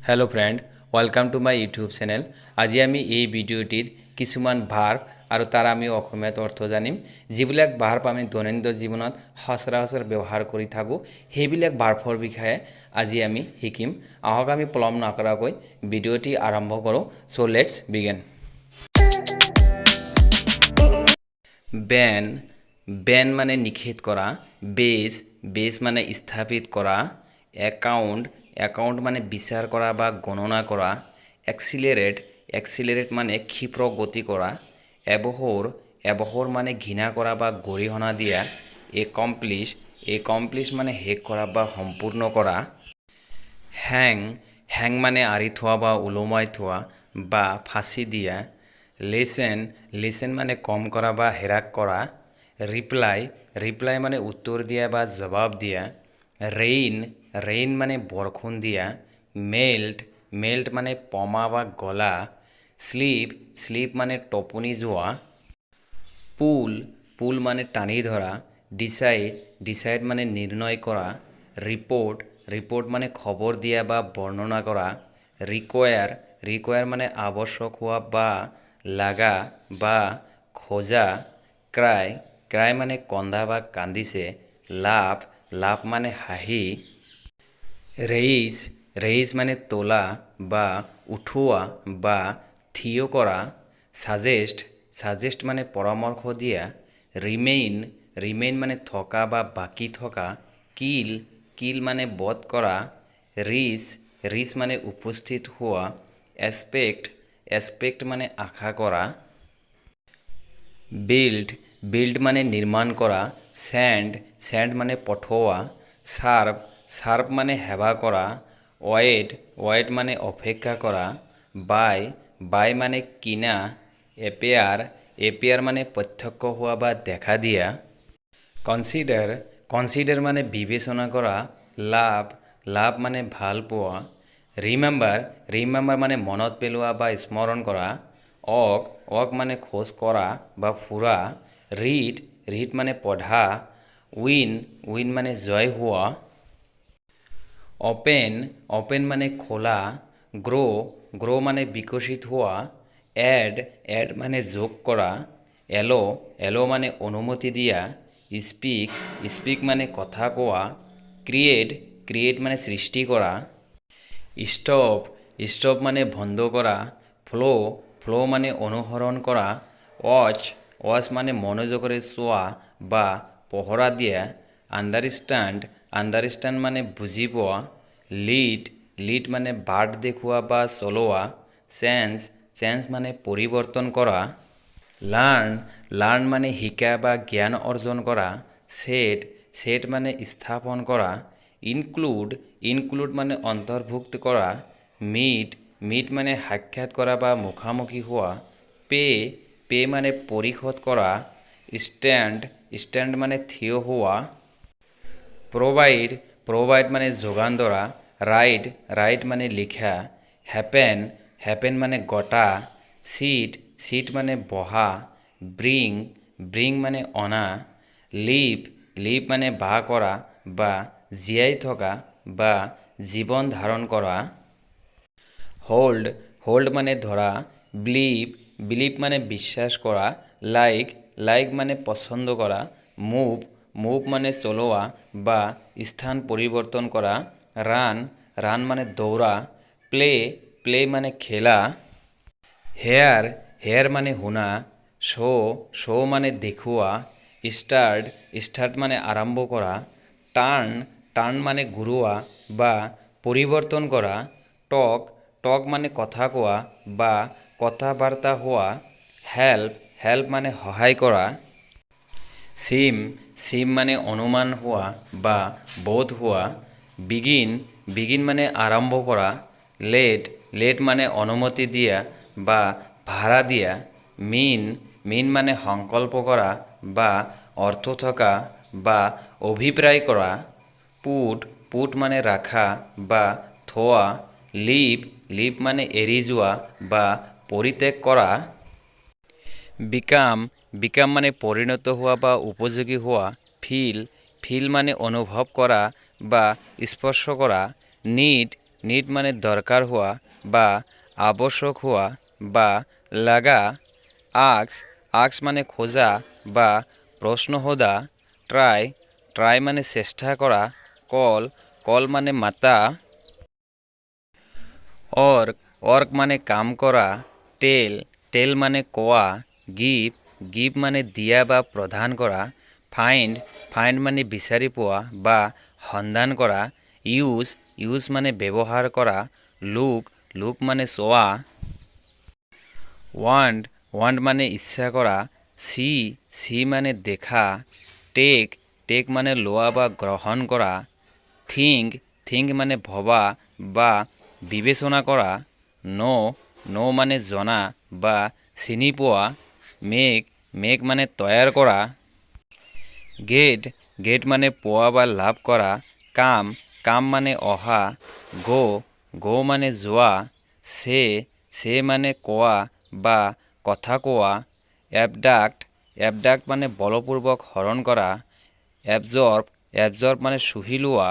Hello friend welcome to my YouTube channel. आज आमी এই ভিডিওটির কিছুমান ভার্ব আৰু তাৰ আমি অসমীয়াত অৰ্থ জানিম। যিবিলাক ভাৰ্ব আমি দৈনন্দিন জীৱনত সচৰাচৰ ব্যৱহাৰ কৰি থাকো সেইবিলাক ভাৰ্বৰ বিষয়ে আজি আমি শিকিম। আহক আমি পলম নকৰাকৈ ভিডিওটি আৰম্ভ কৰোঁ। So let's begin. Ben Ben মানে নিষেধ কৰা, বেজ মানে স্থাপিত কৰা, একাউণ্ট একাউণ্ট মানে বিচাৰ কৰা বা গণনা কৰা, এক্সিলাৰেট মানে ক্ষিপ্ৰ গতি কৰা, এবহৰ মানে ঘৃণা কৰা বা গৰিহণা দিয়া, একমপ্লিছ মানে শেষ কৰা বা সম্পূৰ্ণ কৰা, হেং মানে আঁৰি থোৱা বা ওলোমাই থোৱা বা ফাঁচি দিয়া, লিসেন মানে কম কৰা বা হেৰাক কৰা, ৰিপ্লাই মানে উত্তৰ দিয়া বা জবাব দিয়া, ৰেইন মানে বৰষুণ দিয়া, মেল্ট মানে পমা বা গলা, স্লিপ মানে টোপনি যোৱা, পুল মানে টানি ধৰা, ডিচাইড মানে নিৰ্ণয় কৰা, ৰিপোৰ্ট মানে খবৰ দিয়া বা বৰ্ণনা কৰা, ৰিকুৱায়াৰ মানে আৱশ্যক হোৱা বা লাগা বা খোজা, ক্ৰাই মানে কন্দা বা কান্দিছে, লাভ মানে হাঁহি, ৰেইজ মানে তোলা বা উঠোৱা বা থিয় কৰা, সাজেষ্ট মানে পৰামৰ্শ দিয়া, ৰিমেইন মানে থকা বা বাকী থকা, কিল মানে বধ কৰা, ৰিচ মানে উপস্থিত হোৱা, এক্সপেক্ট মানে আশা কৰা, বিল্ড মানে নিৰ্মাণ কৰা, চেণ্ড মানে পঠোৱা, চাৰ্ভ মানে সেৱা কৰা, ৱেইট মানে অপেক্ষা কৰা, বাই মানে কিনা, এপিয়াৰ মানে প্ৰত্যক্ষ হোৱা বা দেখা দিয়া, কনচিডাৰ মানে বিবেচনা কৰা, লাভ মানে ভাল পোৱা, ৰিমেম্বাৰ মানে মনত পেলোৱা বা স্মৰণ কৰা, ৱক মানে খোজ কৰা বা ফুৰা, ৰিড মানে পঢ়া, উইন মানে জয় হোৱা, অপেন মানে খোলা, গ্ৰ মানে বিকশিত হোৱা, এড মানে যোগ কৰা, এলো মানে অনুমতি দিয়া, স্পিক মানে কথা কোৱা, ক্ৰিয়েট মানে সৃষ্টি কৰা, ষ্টপ মানে বন্ধ কৰা, ফ্ল' মানে অনুসৰণ কৰা, ৱাচ মানে মনোযোগেৰে চোৱা বা পহৰা দিয়া, আণ্ডাৰষ্টেণ্ড মানে বুজি পোৱা, লিড মানে বাট দেখুওৱা বা চলোৱা, চেঞ্জ মানে পৰিৱৰ্তন কৰা, লাৰ্ণ মানে শিকা বা জ্ঞান অৰ্জন কৰা, ছেট মানে স্থাপন কৰা, ইনক্লুড মানে অন্তৰ্ভুক্ত কৰা, মিট মানে সাক্ষাৎ কৰা বা মুখামুখি হোৱা, পে মানে পৰিশোধ কৰা, ষ্টেণ্ড মানে থিয় হোৱা, প্ৰভাইড মানে যোগান ধৰা, ৰাইট মানে লিখা, হেপেন মানে গতা, চিট মানে বহা, ব্ৰিং মানে অনা, লিভ মানে বাস কৰা বা জীয়াই থকা বা জীৱন ধাৰণ কৰা, হোল্ড মানে ধৰা, বিলিভ মানে বিশ্বাস কৰা, লাইক মানে পচন্দ কৰা, মুভ মানে চলোৱা বা স্থান পৰিৱৰ্তন কৰা, ৰান মানে দৌৰা, প্লে মানে খেলা, হেয়াৰ মানে শুনা, শ্ব' মানে দেখুওৱা, ষ্টাৰ্ট মানে আৰম্ভ কৰা, টাৰ্ণ মানে ঘূৰোৱা বা পৰিৱৰ্তন কৰা, টক মানে কথা কোৱা বা কথা বাৰ্তা হোৱা, হেল্প মানে সহায় কৰা, চিম মানে অনুমান হোৱা বা বোধ হোৱা, বিগিন মানে আৰম্ভ কৰা, লেট মানে অনুমতি দিয়া বা ভাড়া দিয়া, মিন মানে সংকল্প কৰা বা অৰ্থ থকা বা অভিপ্ৰায় কৰা, পুট মানে ৰাখা বা থোৱা, লিভ মানে এৰি যোৱা বা পৰিত্যাগ কৰা, বিকাম মানে পৰিণত হোৱা বা উপযোগী হোৱা, ফিল মানে অনুভৱ কৰা বা স্পৰ্শ কৰা, নিড মানে দরকার হওয়া বা আবশ্যক হওয়া বা লাগা। আক্স আক্স মানে খোঁজা বা প্রশ্ন হোদা। ট্রাই ট্রাই মানে চেষ্টা করা। কল কল মানে মাতা। অর্ক অর্ক মানে কাম করা। টেল টেল মানে কোয়া। গিভ গিভ মানে দিয়া বা প্রদান করা। ফাইন্ড ফাইন্ড মানে বিচাৰি পোৱা বা সন্ধান কৰা। ইউজ ইউজ মানে ব্যৱহাৰ কৰা। লুক লুক মানে চোৱা। ওয়ান্ট ওয়ান্ট মানে ইচ্ছা কৰা। সি সি মানে দেখা। টেক টেক মানে লোৱা বা গ্ৰহণ কৰা। থিংক থিংক মানে ভবা বা বিবেচনা কৰা। ন' মানে জনা বা চিনি পোৱা। মেক মেক মানে তৈয়াৰ কৰা। গেট গেট মানে পোৱা বা লাভ কৰা। কাম কাম মানে অহা। গো মানে যোৱা। চে মানে কোৱা বা কথা কোৱা। এবডাক্ট মানে বলপূৰ্বক হৰণ কৰা। এবজৰ্ব মানে চুহি লোৱা।